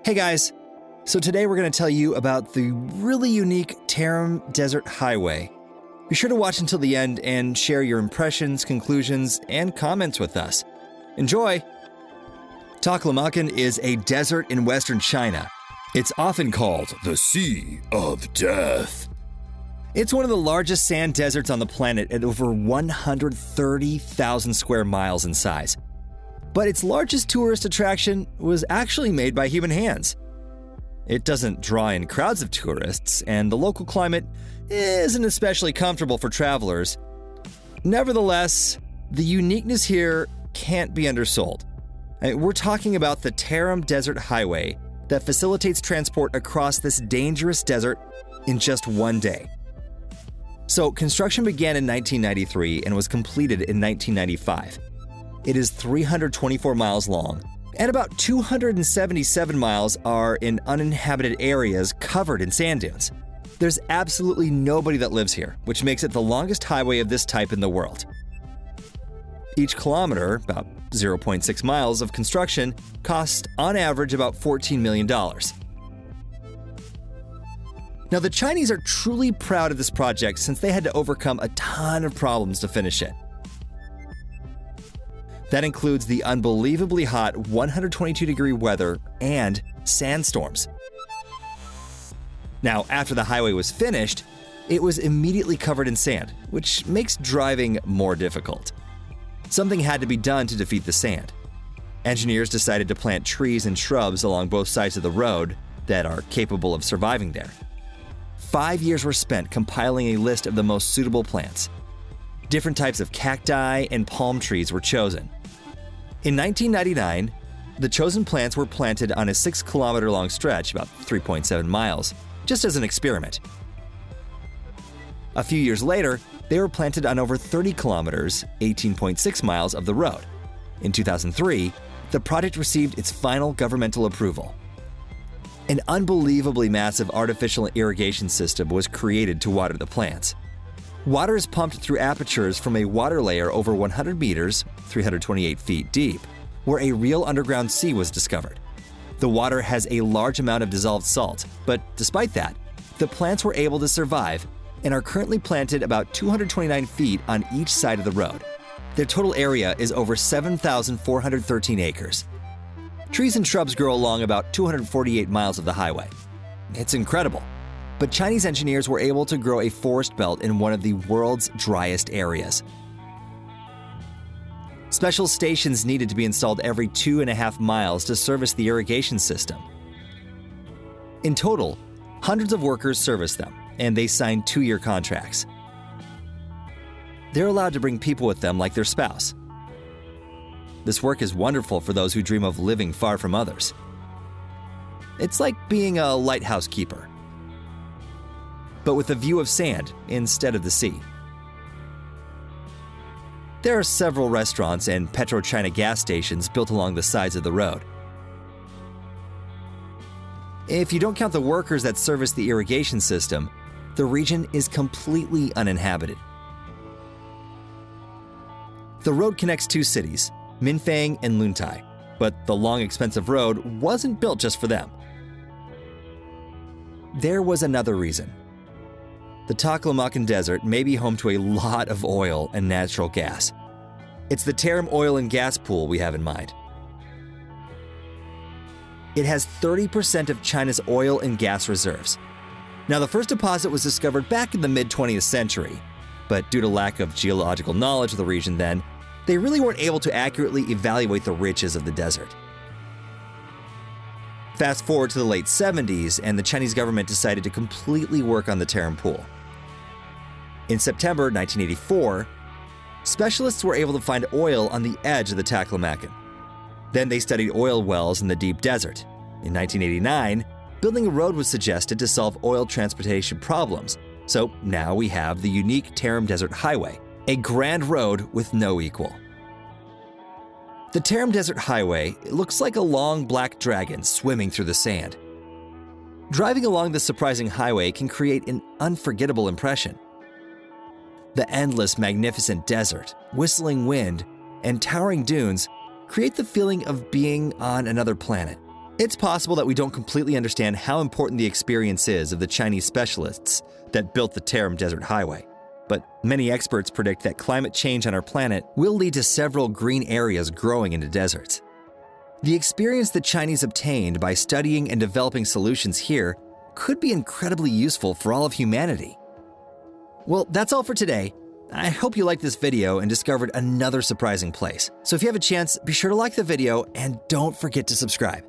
Hey guys, so today we're going to tell you about the really unique Tarim Desert Highway. Be sure to watch until the end and share your impressions, conclusions, and comments with us. Enjoy! Taklamakan is a desert in western China. It's often called the Sea of Death. It's one of the largest sand deserts on the planet at over 130,000 square miles in size. But its largest tourist attraction was actually made by human hands. It doesn't draw in crowds of tourists, and the local climate isn't especially comfortable for travelers. Nevertheless, the uniqueness here can't be undersold. We're talking about the Tarim Desert Highway that facilitates transport across this dangerous desert in just one day. So, construction began in 1993 and was completed in 1995. It is 324 miles long, and about 277 miles are in uninhabited areas covered in sand dunes. There's absolutely nobody that lives here, which makes it the longest highway of this type in the world. Each kilometer, about 0.6 miles of construction, cost on average about $14 million. Now, the Chinese are truly proud of this project since they had to overcome a ton of problems to finish it. That includes the unbelievably hot 122-degree weather and sandstorms. Now, after the highway was finished, it was immediately covered in sand, which makes driving more difficult. Something had to be done to defeat the sand. Engineers decided to plant trees and shrubs along both sides of the road that are capable of surviving there. 5 years were spent compiling a list of the most suitable plants. Different types of cacti and palm trees were chosen. In 1999, the chosen plants were planted on a 6-kilometer-long stretch, about 3.7 miles, just as an experiment. A few years later, they were planted on over 30 kilometers, 18.6 miles of the road. In 2003, the project received its final governmental approval. An unbelievably massive artificial irrigation system was created to water the plants. Water is pumped through apertures from a water layer over 100 meters, 328 feet deep, where a real underground sea was discovered. The water has a large amount of dissolved salt, but despite that, the plants were able to survive and are currently planted about 229 feet on each side of the road. Their total area is over 7,413 acres. Trees and shrubs grow along about 248 miles of the highway. It's incredible. But Chinese engineers were able to grow a forest belt in one of the world's driest areas. Special stations needed to be installed every 2.5 miles to service the irrigation system. In total, hundreds of workers serviced them, and they signed 2-year contracts. They're allowed to bring people with them like their spouse. This work is wonderful for those who dream of living far from others. It's like being a lighthouse keeper, but with a view of sand instead of the sea. There are several restaurants and PetroChina gas stations built along the sides of the road. If you don't count the workers that service the irrigation system, the region is completely uninhabited. The road connects 2 cities, Minfang and Luntai, but the long, expensive road wasn't built just for them. There was another reason. The Taklamakan Desert may be home to a lot of oil and natural gas. It's the Tarim oil and gas pool we have in mind. It has 30% of China's oil and gas reserves. Now, the first deposit was discovered back in the mid-20th century, but due to lack of geological knowledge of the region then, they really weren't able to accurately evaluate the riches of the desert. Fast forward to the late 70s, and the Chinese government decided to completely work on the Tarim pool. In September 1984, specialists were able to find oil on the edge of the Taklamakan. Then they studied oil wells in the deep desert. In 1989, building a road was suggested to solve oil transportation problems. So now we have the unique Tarim Desert Highway, a grand road with no equal. The Tarim Desert Highway looks like a long black dragon swimming through the sand. Driving along this surprising highway can create an unforgettable impression. The endless, magnificent desert, whistling wind, and towering dunes create the feeling of being on another planet. It's possible that we don't completely understand how important the experience is of the Chinese specialists that built the Tarim Desert Highway, but many experts predict that climate change on our planet will lead to several green areas growing into deserts. The experience the Chinese obtained by studying and developing solutions here could be incredibly useful for all of humanity. Well, that's all for today. I hope you liked this video and discovered another surprising place. So if you have a chance, be sure to like the video and don't forget to subscribe.